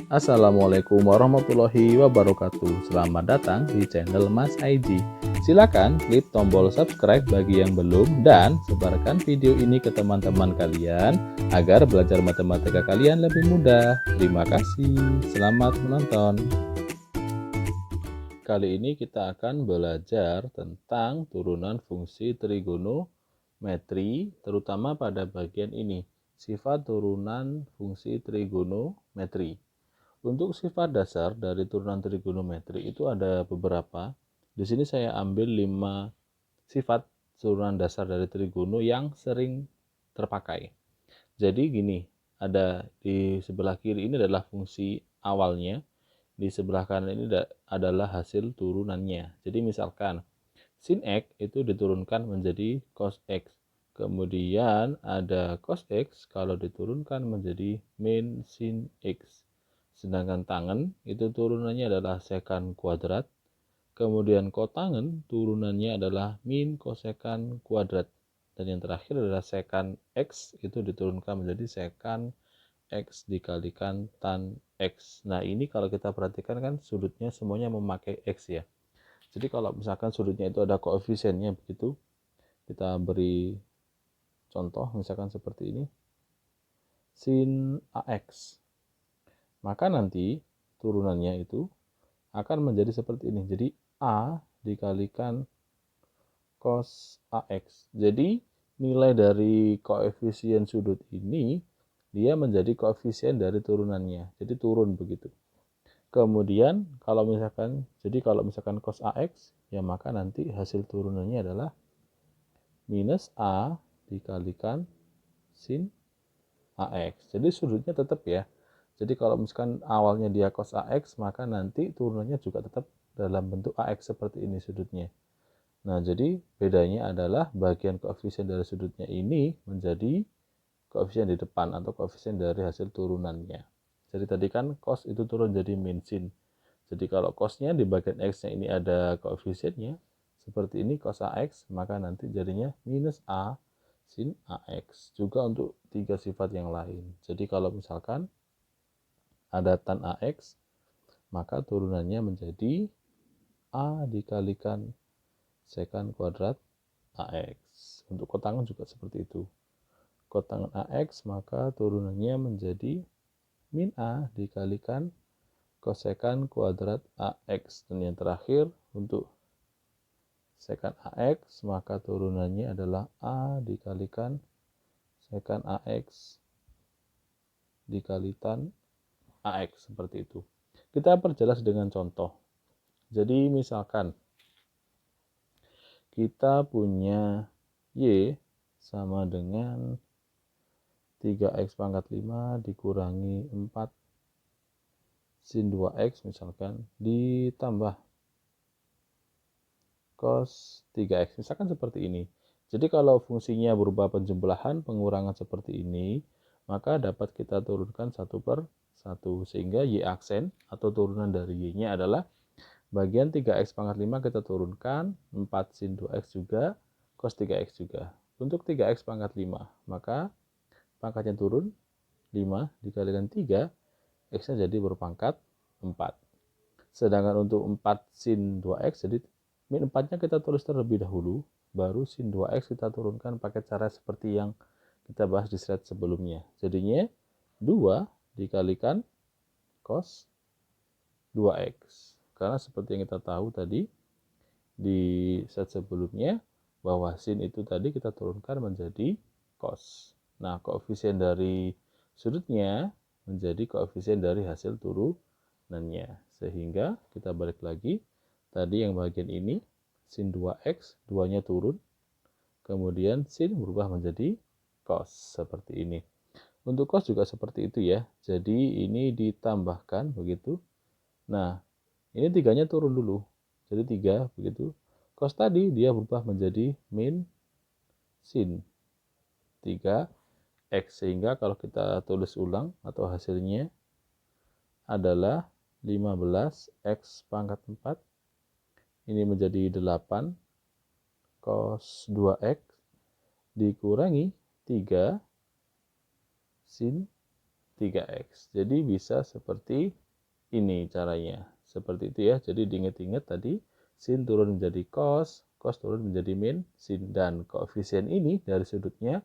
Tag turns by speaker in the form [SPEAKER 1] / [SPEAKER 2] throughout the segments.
[SPEAKER 1] Assalamualaikum warahmatullahi wabarakatuh. Selamat datang di channel Mas Aiji. Silakan klik tombol subscribe bagi yang belum dan sebarkan video ini ke teman-teman kalian agar belajar matematika kalian lebih mudah. Terima kasih. Selamat menonton. Kali ini kita akan belajar tentang turunan fungsi trigonometri, terutama pada bagian ini, sifat turunan fungsi trigonometri. Untuk sifat dasar dari turunan trigonometri itu ada beberapa. Di sini saya ambil 5 sifat turunan dasar dari trigono yang sering terpakai. Jadi gini, ada di sebelah kiri ini adalah fungsi awalnya, di sebelah kanan ini adalah hasil turunannya. Jadi misalkan sin X itu diturunkan menjadi cos X. Kemudian ada cos X kalau diturunkan menjadi min sin X. Sedangkan tangen itu turunannya adalah secant kuadrat. Kemudian kotangen turunannya adalah min kosekan kuadrat. Dan yang terakhir adalah secant X itu diturunkan menjadi secant X dikalikan tan X. Nah ini kalau kita perhatikan kan sudutnya semuanya memakai X ya. Jadi kalau misalkan sudutnya itu ada koefisiennya begitu, kita beri contoh misalkan seperti ini. Sin AX. Maka nanti turunannya itu akan menjadi seperti ini. Jadi A dikalikan cos AX. Jadi nilai dari koefisien sudut ini dia menjadi koefisien dari turunannya. Jadi turun begitu. Kemudian kalau misalkan cos AX ya maka nanti hasil turunannya adalah minus A dikalikan sin AX. Jadi sudutnya tetap ya. Jadi kalau misalkan awalnya dia cos AX, maka nanti turunannya juga tetap dalam bentuk AX seperti ini sudutnya. Nah, jadi bedanya adalah bagian koefisien dari sudutnya ini menjadi koefisien di depan atau koefisien dari hasil turunannya. Jadi tadi kan cos itu turun jadi min sin. Jadi kalau cosnya di bagian X-nya ini ada koefisiennya, seperti ini cos AX, maka nanti jadinya minus A sin AX. Juga untuk 3 sifat yang lain. Jadi kalau misalkan ada tan AX, maka turunannya menjadi A dikalikan secant kuadrat AX. Untuk kotangan juga seperti itu. Kotangan AX, maka turunannya menjadi min A dikalikan kosekan kuadrat AX. Dan yang terakhir, untuk secant AX, maka turunannya adalah A dikalikan secant AX dikalikan AX, seperti itu. Kita perjelas dengan contoh. Jadi misalkan kita punya Y sama dengan 3x pangkat 5 dikurangi 4 sin 2x misalkan ditambah cos 3x. Misalkan seperti ini. Jadi kalau fungsinya berupa penjumlahan pengurangan seperti ini, maka dapat kita turunkan 1/1 sehingga Y aksen atau turunan dari Y-nya adalah bagian 3x pangkat 5 kita turunkan, 4 sin 2x juga, cos 3x juga. Untuk 3x pangkat 5, maka pangkatnya turun, 5 dikalikan 3, x-nya jadi berpangkat 4. Sedangkan untuk 4 sin 2x, jadi min 4-nya kita tulis terlebih dahulu, baru sin 2x kita turunkan pakai cara seperti yang kita bahas di slide sebelumnya. Jadinya 2 dikalikan cos 2x. Karena seperti yang kita tahu tadi di slide sebelumnya, bahwa sin itu tadi kita turunkan menjadi cos. Nah, koefisien dari sudutnya menjadi koefisien dari hasil turunannya. Sehingga kita balik lagi, tadi yang bagian ini, sin 2x, 2-nya turun, kemudian sin berubah menjadi cos, seperti ini. Untuk cos juga seperti itu ya, jadi ini ditambahkan begitu. Nah, ini 3-nya turun dulu, jadi 3 begitu. Cos tadi dia berubah menjadi min sin 3x, sehingga kalau kita tulis ulang atau hasilnya adalah 15x pangkat 4, ini menjadi 8 cos 2x dikurangi 3 sin 3x. Jadi bisa seperti ini caranya. Seperti itu ya. Jadi diingat-ingat tadi sin turun menjadi cos, cos turun menjadi min sin, dan koefisien ini dari sudutnya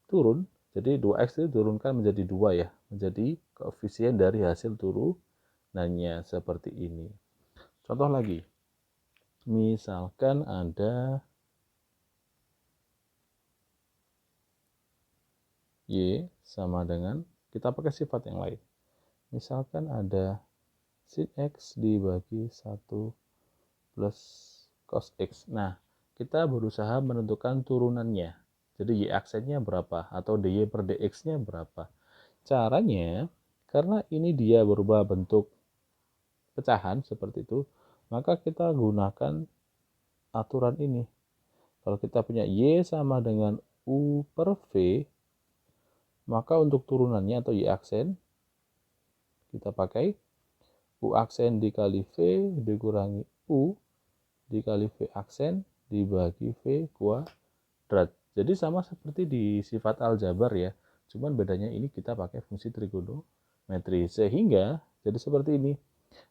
[SPEAKER 1] turun. Jadi 2x itu turunkan menjadi 2 ya. Menjadi koefisien dari hasil turunannya seperti ini. Contoh lagi. Misalkan ada y sama dengan, kita pakai sifat yang lain. Misalkan ada sin x dibagi 1 plus cos x. Nah, kita berusaha menentukan turunannya. Jadi y aksennya berapa atau dy per dx-nya berapa. Caranya, karena ini dia berubah bentuk pecahan seperti itu, maka kita gunakan aturan ini. Kalau kita punya y sama dengan u per v, maka untuk turunannya atau y aksen, kita pakai u aksen dikali v dikurangi u dikali v aksen dibagi v kuadrat. Jadi sama seperti di sifat aljabar ya. Cuman bedanya ini kita pakai fungsi trigonometri. Sehingga jadi seperti ini.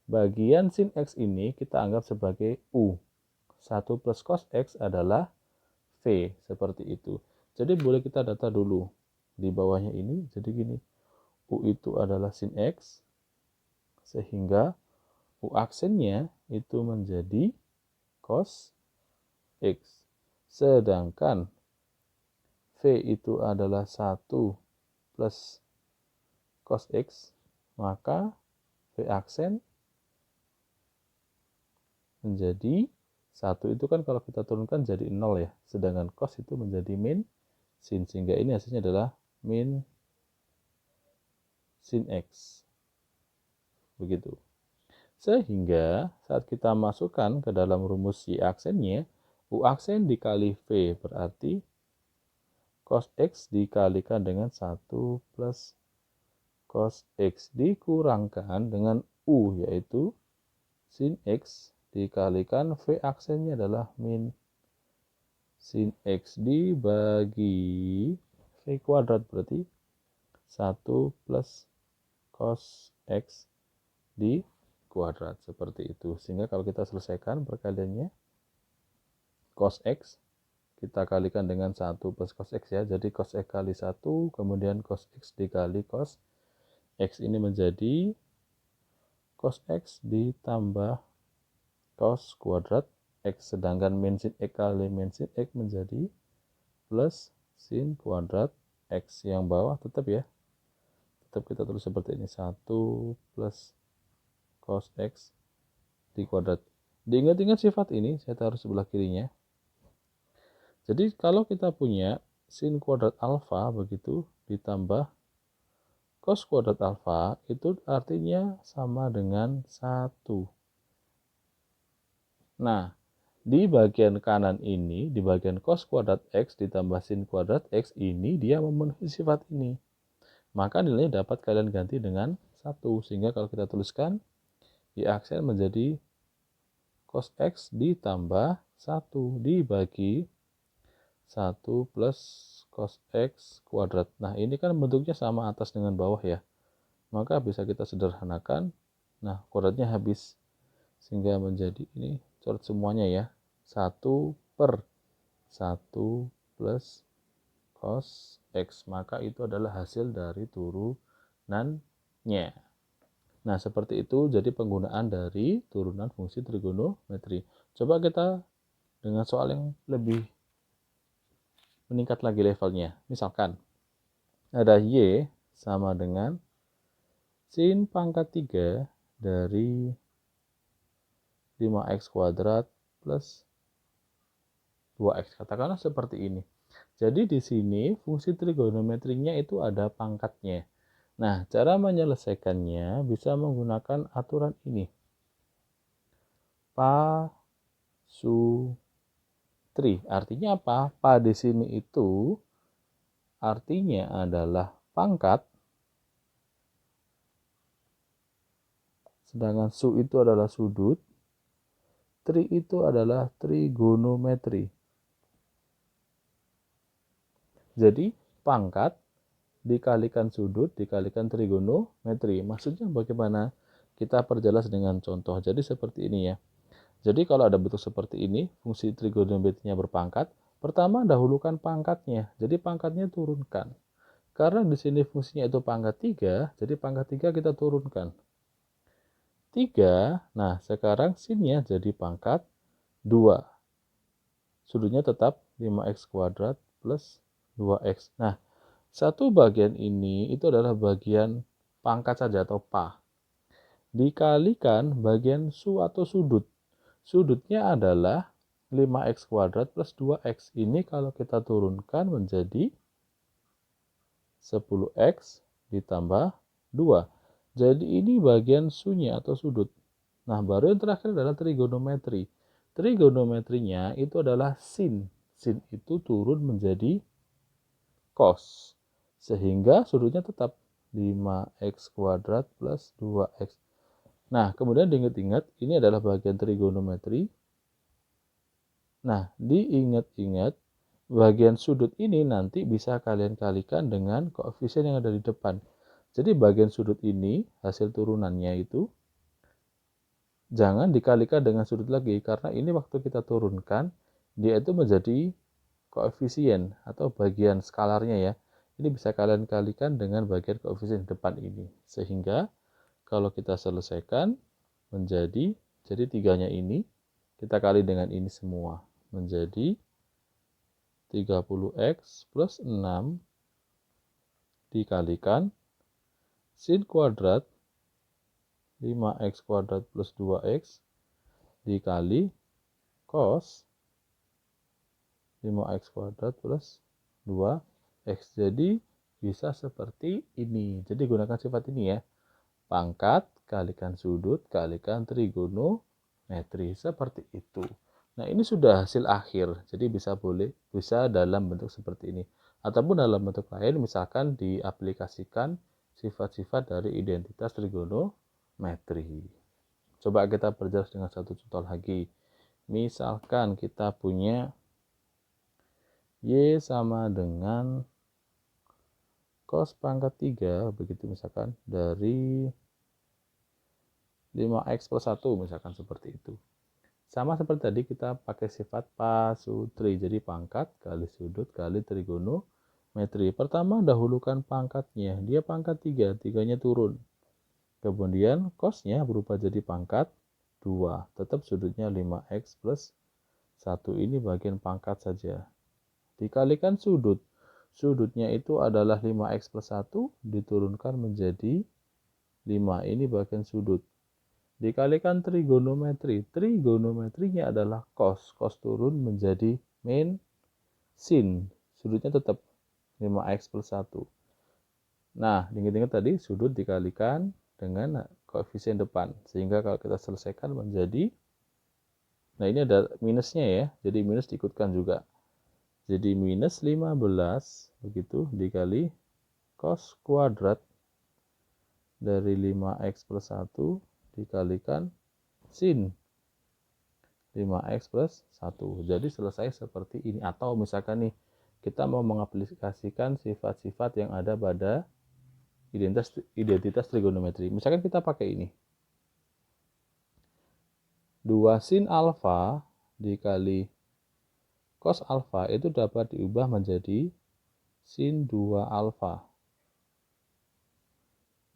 [SPEAKER 1] Bagian sin x ini kita anggap sebagai u. 1 plus cos x adalah v. Seperti itu. Jadi boleh kita data dulu. Di bawahnya ini jadi gini. U itu adalah sin x. Sehingga u aksennya itu menjadi cos x. Sedangkan v itu adalah 1 plus cos x, maka v aksen menjadi 1 itu kan kalau kita turunkan jadi 0 ya. Sedangkan cos itu menjadi min sin. Sehingga ini hasilnya adalah min sin x. Begitu. Sehingga saat kita masukkan ke dalam rumus y aksennya, u aksen dikali v berarti cos x dikalikan dengan 1 plus cos x dikurangkan dengan u, yaitu sin x dikalikan v aksennya adalah min sin x dibagi v kuadrat, berarti 1 plus cos x di kuadrat, seperti itu. Sehingga kalau kita selesaikan perkaliannya, cos x kita kalikan dengan 1 plus cos x ya. Jadi cos x kali 1, kemudian cos x dikali cos x ini menjadi cos x ditambah cos kuadrat x. Sedangkan min sin x kali min sin x menjadi plus sin kuadrat x. Yang bawah tetap ya. Tetap kita tulis seperti ini. 1 plus cos x di kuadrat. Diingat-ingat sifat ini, saya taruh sebelah kirinya. Jadi kalau kita punya sin kuadrat alfa begitu ditambah cos kuadrat alfa, itu artinya sama dengan 1. Nah, di bagian kanan ini, di bagian cos kuadrat x ditambah sin kuadrat x ini, dia memenuhi sifat ini. Maka nilainya dapat kalian ganti dengan 1. Sehingga kalau kita tuliskan, y aksen menjadi cos x ditambah 1 dibagi 1 plus cos x kuadrat. Nah, ini kan bentuknya sama atas dengan bawah ya. Maka bisa kita sederhanakan. Nah, kuadratnya habis. Sehingga menjadi ini, coret semuanya ya. 1 per 1 plus cos x. Maka itu adalah hasil dari turunannya. Nah, seperti itu jadi penggunaan dari turunan fungsi trigonometri. Coba kita dengan soal yang lebih meningkat lagi levelnya. Misalkan ada y sama dengan sin pangkat 3 dari 5x kuadrat plus 2x. Katakanlah seperti ini. Jadi di sini fungsi trigonometrinya itu ada pangkatnya. Nah, cara menyelesaikannya bisa menggunakan aturan ini. Pasutri. Artinya apa? Pa di sini itu artinya adalah pangkat, sedangkan su itu adalah sudut, tri itu adalah trigonometri. Jadi pangkat dikalikan sudut dikalikan trigonometri. Maksudnya bagaimana? Kita perjelas dengan contoh. Jadi seperti ini ya. Jadi kalau ada bentuk seperti ini, fungsi trigonometrinya berpangkat, pertama dahulukan pangkatnya. Jadi pangkatnya turunkan. Karena di sini fungsinya itu pangkat 3, jadi pangkat 3 kita turunkan. 3, nah sekarang sinnya jadi pangkat 2. Sudutnya tetap 5x kuadrat plus 2x. Nah, satu bagian ini itu adalah bagian pangkat saja atau pa. Dikalikan bagian atau sudut. Sudutnya adalah 5x kuadrat plus 2x. Ini kalau kita turunkan menjadi 10x ditambah 2. Jadi ini bagian sunya atau sudut. Nah, baru yang terakhir adalah trigonometri. Trigonometrinya itu adalah sin. Sin itu turun menjadi cos. Sehingga sudutnya tetap 5x kuadrat plus 2x. Nah, kemudian diingat-ingat, ini adalah bagian trigonometri. Nah, diingat-ingat, bagian sudut ini nanti bisa kalian kalikan dengan koefisien yang ada di depan. Jadi bagian sudut ini, hasil turunannya itu, jangan dikalikan dengan sudut lagi, karena ini waktu kita turunkan, dia itu menjadi koefisien atau bagian skalarnya ya. Ini bisa kalian kalikan dengan bagian koefisien depan ini. Sehingga kalau kita selesaikan menjadi, jadi 3-nya ini, kita kali dengan ini semua. Menjadi 30x plus 6 dikalikan sin kuadrat 5x kuadrat plus 2x dikali cos 5x kuadrat plus 2x. Jadi bisa seperti ini. Jadi gunakan sifat ini ya. Pangkat kalikan sudut kalikan trigonometri. Seperti itu. Nah, ini sudah hasil akhir. Jadi bisa dalam bentuk seperti ini. Ataupun dalam bentuk lain misalkan diaplikasikan sifat-sifat dari identitas trigonometri. Coba kita perjelas dengan satu contoh lagi. Misalkan kita punya Y sama dengan cos pangkat 3, begitu misalkan, dari 5x plus 1, misalkan seperti itu. Sama seperti tadi kita pakai sifat pasutri, jadi pangkat kali sudut kali trigonometri. Pertama dahulukan pangkatnya, dia pangkat 3, 3-nya turun. Kemudian cosnya berubah jadi pangkat 2, tetap sudutnya 5x plus 1, ini bagian pangkat saja. Dikalikan sudut. Sudutnya itu adalah 5x plus 1 diturunkan menjadi 5. Ini bagian sudut. Dikalikan trigonometri. Trigonometrinya adalah cos. Cos turun menjadi min sin. Sudutnya tetap 5x plus 1. Nah, ingat-ingat tadi sudut dikalikan dengan koefisien depan. Sehingga kalau kita selesaikan menjadi, nah ini ada minusnya ya. Jadi minus diikutkan juga. Jadi minus 15 begitu dikali cos kuadrat dari 5x plus 1 dikalikan sin 5x plus 1. Jadi selesai seperti ini. Atau misalkan nih kita mau mengaplikasikan sifat-sifat yang ada pada identitas trigonometri. Misalkan kita pakai ini. 2 sin alfa dikali cos alfa itu dapat diubah menjadi sin 2 alfa.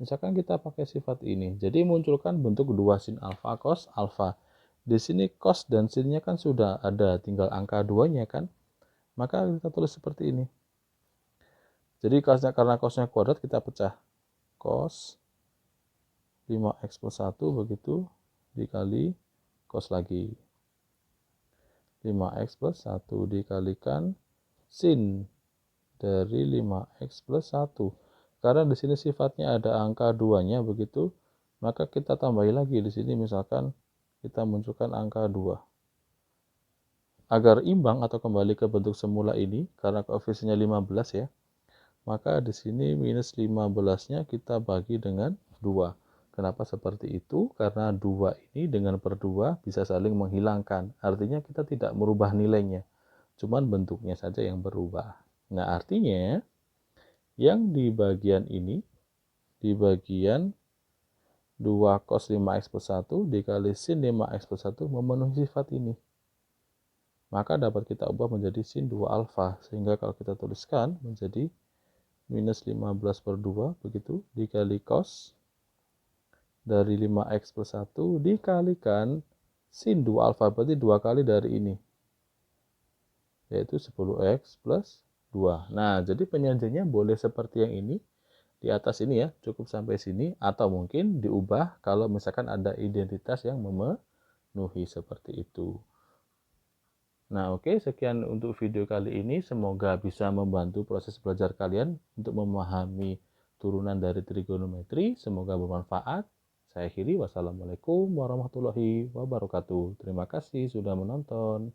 [SPEAKER 1] Misalkan kita pakai sifat ini. Jadi munculkan bentuk 2 sin alfa cos alfa. Di sini cos dan sinnya kan sudah ada, tinggal angka 2-nya kan. Maka kita tulis seperti ini. Jadi karena cosnya kuadrat kita pecah. Cos 5x plus 1 begitu dikali cos lagi. 5x plus 1 dikalikan sin dari 5x plus 1. Karena di sini sifatnya ada angka 2-nya begitu, maka kita tambahi lagi di sini misalkan kita munculkan angka 2. Agar imbang atau kembali ke bentuk semula ini, karena koefisiennya 15 ya, maka di sini minus 15-nya kita bagi dengan 2. Kenapa seperti itu? Karena 2 ini dengan per 2 bisa saling menghilangkan. Artinya kita tidak merubah nilainya. Cuman bentuknya saja yang berubah. Nah, artinya Yang di bagian ini, di bagian 2 cos 5x plus 1 dikali sin 5x plus 1 memenuhi sifat ini. Maka dapat kita ubah menjadi sin 2 alfa. Sehingga kalau kita tuliskan menjadi minus 15 per 2 begitu dikali cos dari 5x plus 1 dikalikan sin 2 alfa, berarti 2 kali dari ini, yaitu 10x plus 2. Nah, jadi penyajiannya boleh seperti yang ini, di atas ini ya, cukup sampai sini, atau mungkin diubah kalau misalkan ada identitas yang memenuhi seperti itu. Nah, oke, sekian untuk video kali ini. Semoga bisa membantu proses belajar kalian untuk memahami turunan dari trigonometri. Semoga bermanfaat. Saya akhiri. Wassalamualaikum warahmatullahi wabarakatuh. Terima kasih sudah menonton.